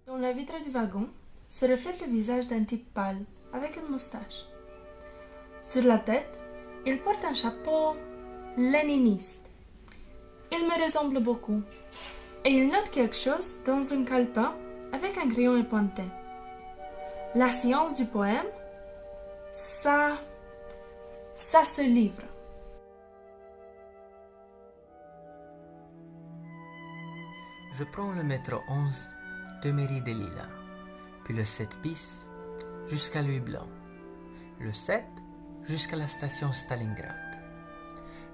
Dans la vitre du wagon se reflète le visage d'un type pâle avec une moustache. Sur la tête, il porte un chapeau léniniste. Il me ressemble beaucoup et il note quelque chose dans un calepin avec un crayon épointé. La science du poème, ça se livre. Je prends le métro 11 de Mairie des Lilas, puis le 7 bis jusqu'à Louis Blanc, le 7 jusqu'à la station Stalingrad.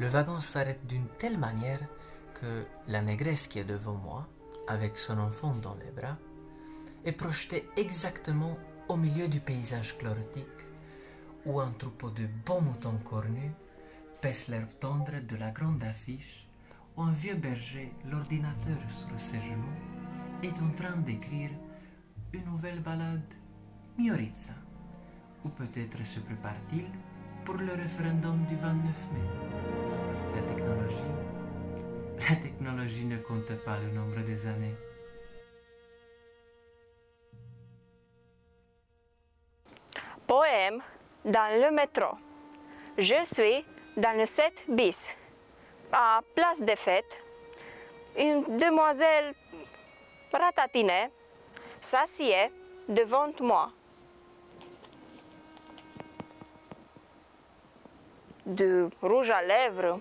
Le wagon s'arrête d'une telle manière que la négresse qui est devant moi, avec son enfant dans les bras, est projetée exactement au milieu du paysage chlorotique où un troupeau de bons moutons cornus pèse l'herbe tendre de la grande affiche où un vieux berger, l'ordinateur sur ses genoux, est en train d'écrire une nouvelle ballade, Mioritza, ou peut-être se prépare-t-il pour le référendum du 29 mai. La technologie ne compte pas le nombre des années. Poème dans le métro. Je suis dans le 7 bis. À Place des Fêtes, une demoiselle ratatinée s'assied devant moi. Du rouge à lèvres,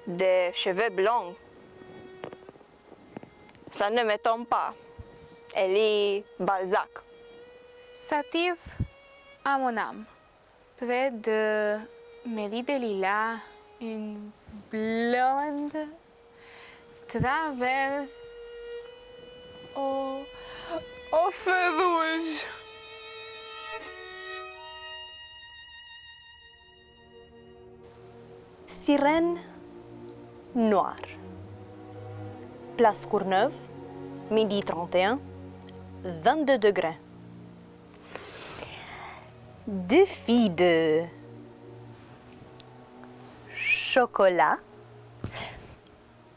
des cheveux blonds. Ça ne m'étonne pas. Elle lit Balzac. Sativ à mon âme. Près de Mairie des Lilas, une blonde traverse au feu rouge. Sirène noire. Place Courneuve, midi 31, 22 degrés. Deux filles de chocolat,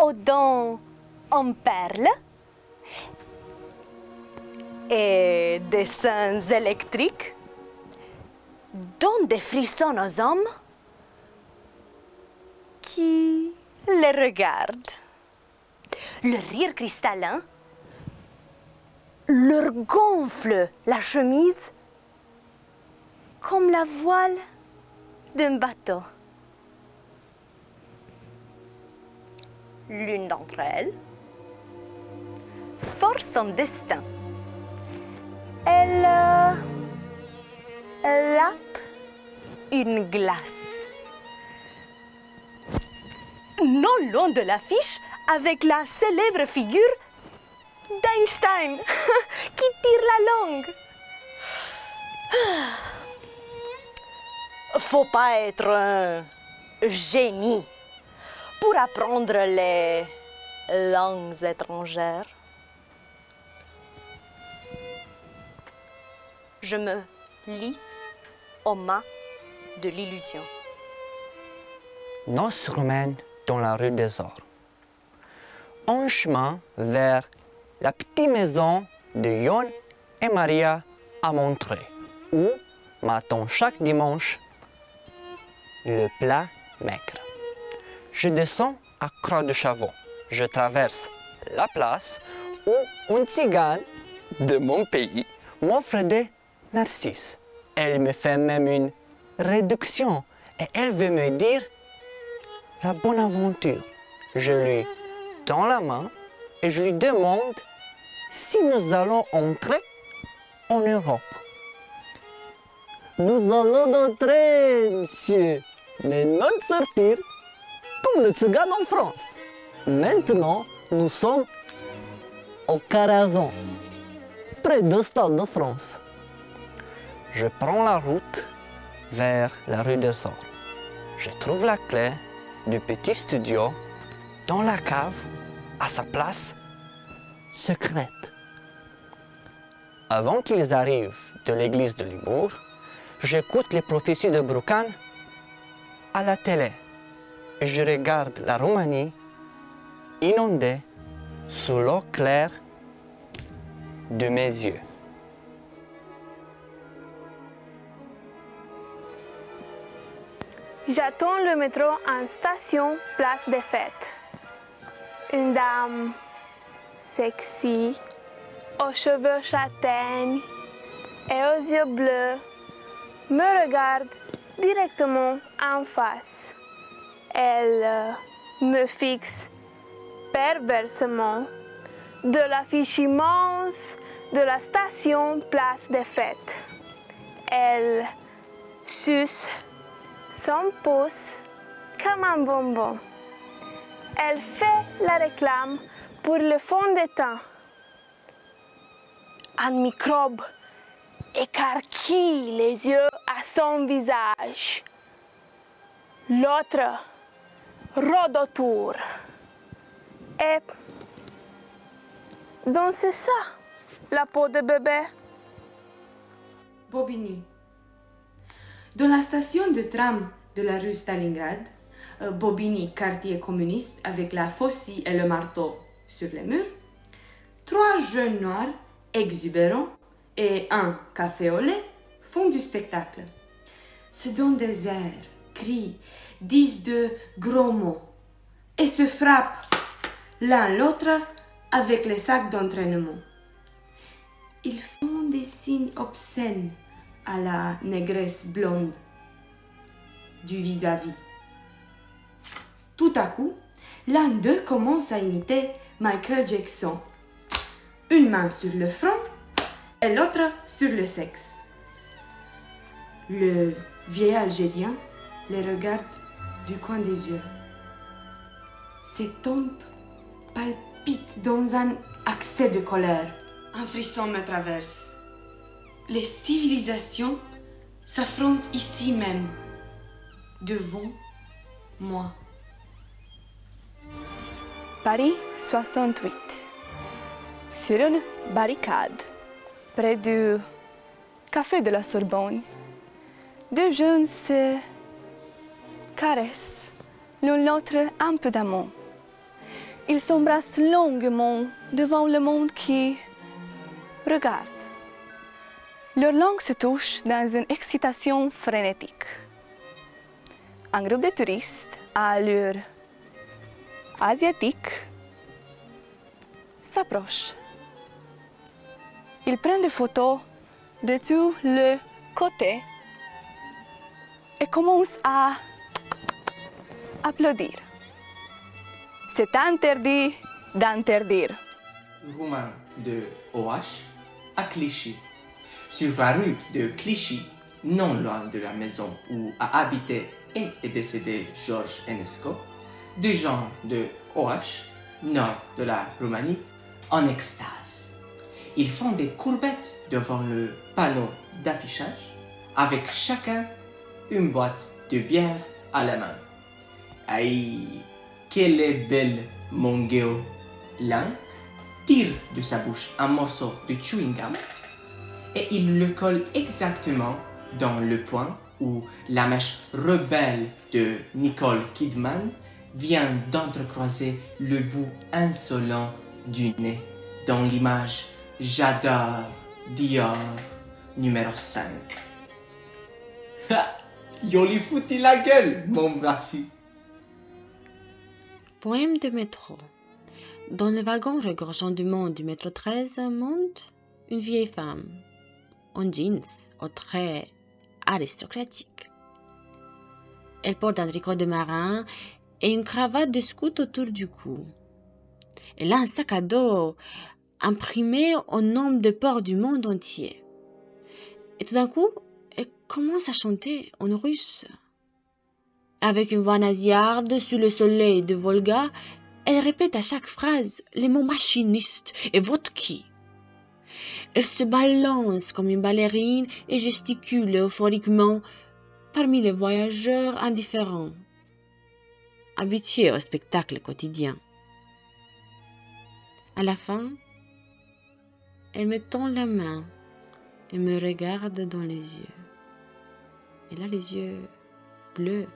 aux dents en perles et des seins électriques donnent des frissons aux hommes qui les regardent. Le rire cristallin leur gonfle la chemise comme la voile d'un bateau. L'une d'entre elles force son destin. Elle lappe une glace. Non loin de l'affiche, avec la célèbre figure d'Einstein qui tire la langue. Faut pas être un génie pour apprendre les langues étrangères. Je me lie aux mains de l'illusion. Noces romaines dans la rue des Ors. En chemin vers la petite maison de Yon et Maria à Montreuil, où m'attend chaque dimanche le plat maigre. Je descends à Croix de Chavon. Je traverse la place où une tzigane de mon pays m'offre des narcisses. Elle me fait même une réduction et elle veut me dire la bonne aventure. Je lui tends la main et je lui demande si nous allons entrer en Europe. Nous allons entrer, monsieur, mais non sortir, comme le tzigane en France. Maintenant, nous sommes au Caravan, près du Stade de France. Je prends la route vers la rue des Ors. Je trouve la clé du petit studio dans la cave à sa place secrète. Avant qu'ils arrivent de l'église de Libourg, j'écoute les prophéties de Broucan à la télé. Je regarde la Roumanie inondée sous l'eau claire de mes yeux. J'attends le métro en station Place des Fêtes. Une dame sexy, aux cheveux châtaignes et aux yeux bleus me regarde directement en face. Elle me fixe perversement de l'affiche immense de la station Place des Fêtes. Elle suce son pouce comme un bonbon. Elle fait la réclame pour le fond de teint. Un microbe écarquille les yeux à son visage. L'autre rôde autour. Et donc c'est ça, la peau de bébé. Bobigny. Dans la station de tram de la rue Stalingrad, Bobigny, quartier communiste avec la faucille et le marteau sur les murs, 3 jeunes noirs exubérants et un café au lait font du spectacle. Se donnent des airs, crient, disent de gros mots et se frappent l'un l'autre avec les sacs d'entraînement. Ils font des signes obscènes à la négresse blonde du vis-à-vis. Tout à coup, l'un d'eux commence à imiter Michael Jackson. Une main sur le front et l'autre sur le sexe. Le vieil Algérien les regarde du coin des yeux. Ses tempes palpitent dans un accès de colère. Un frisson me traverse. Les civilisations s'affrontent ici même, devant moi. Paris 68. Sur une barricade, près du café de la Sorbonne, 2 jeunes se caressent l'un l'autre un peu d'amour. Ils s'embrassent longuement devant le monde qui regarde. Leurs langues se touchent dans une excitation frénétique. Un groupe de touristes à allure asiatique s'approche. Ils prennent des photos de tous les côtés et commencent à applaudir. C'est interdit d'interdire. Roumain de OH à Clichy. Sur la rue de Clichy, non loin de la maison où a habité et est décédé Georges Enesco, 2 gens de OH, nord de la Roumanie, en extase. Ils font des courbettes devant le panneau d'affichage, avec chacun une boîte de bière à la main. Aïe, quelle est belle, mon Guéo! L'un tire de sa bouche un morceau de chewing-gum et il le colle exactement dans le point où la mèche rebelle de Nicole Kidman vient d'entrecroiser le bout insolent du nez dans l'image « J'adore Dior numéro 5 ». Ha! Yo lui foutu la gueule, mon voici. Poème de métro. Dans le wagon regorgeant du monde du métro 13 monte une vieille femme, en jeans, aux traits aristocratiques. Elle porte un tricot de marin et une cravate de scout autour du cou. Elle a un sac à dos imprimé au nombre de ports du monde entier. Et tout d'un coup, elle commence à chanter en russe. Avec une voix nasillarde sous le soleil de Volga, elle répète à chaque phrase les mots machiniste et vodki. Elle se balance comme une ballerine et gesticule euphoriquement parmi les voyageurs indifférents, habitués au spectacle quotidien. À la fin, elle me tend la main et me regarde dans les yeux. Elle a les yeux bleus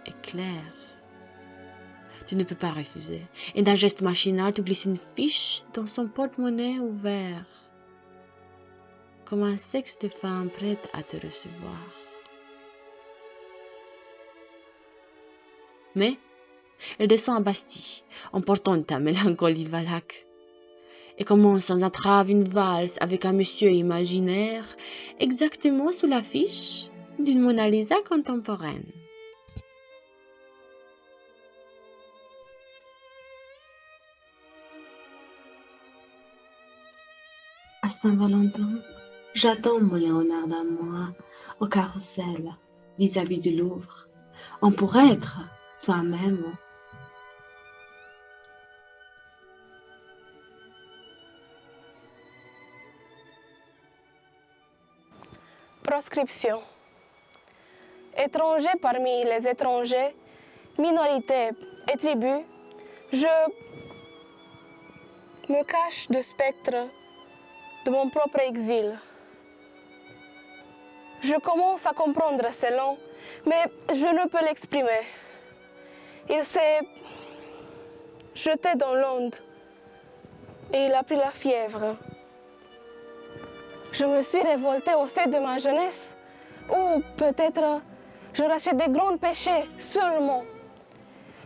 et clairs. Tu ne peux pas refuser. Et d'un geste machinal, tu glisses une fiche dans son porte-monnaie ouvert, comme un sexe de femme prête à te recevoir. Mais elle descend à Bastille, emportant ta mélancolie valaque, et commence sans entrave une valse avec un monsieur imaginaire, exactement sous l'affiche d'une Mona Lisa contemporaine. À Saint-Valentin, j'attends mon Léonard à moi au carrousel vis-à-vis du Louvre. On pourrait être toi-même. Proscription. Étranger parmi les étrangers, minorités et tribus, je me cache du spectre de mon propre exil. Je commence à comprendre ce long, mais je ne peux l'exprimer. Il s'est jeté dans l'onde et il a pris la fièvre. Je me suis révoltée au seuil de ma jeunesse, ou peut-être je rachète des grands péchés seulement,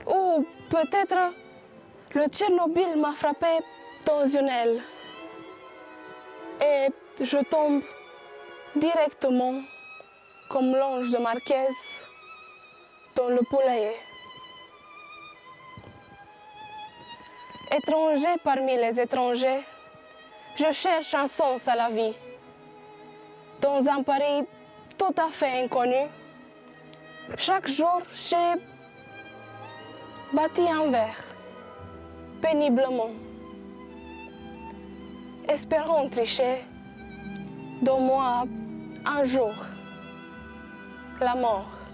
ou peut-être le Tchernobyl m'a frappé dans une aile et je tombe directement comme l'ange de Marquez dans le poulailler. Étranger parmi les étrangers, je cherche un sens à la vie. Dans un Paris tout à fait inconnu, chaque jour j'ai bâti un verre, péniblement, espérant tricher, donne-moi un jour la mort.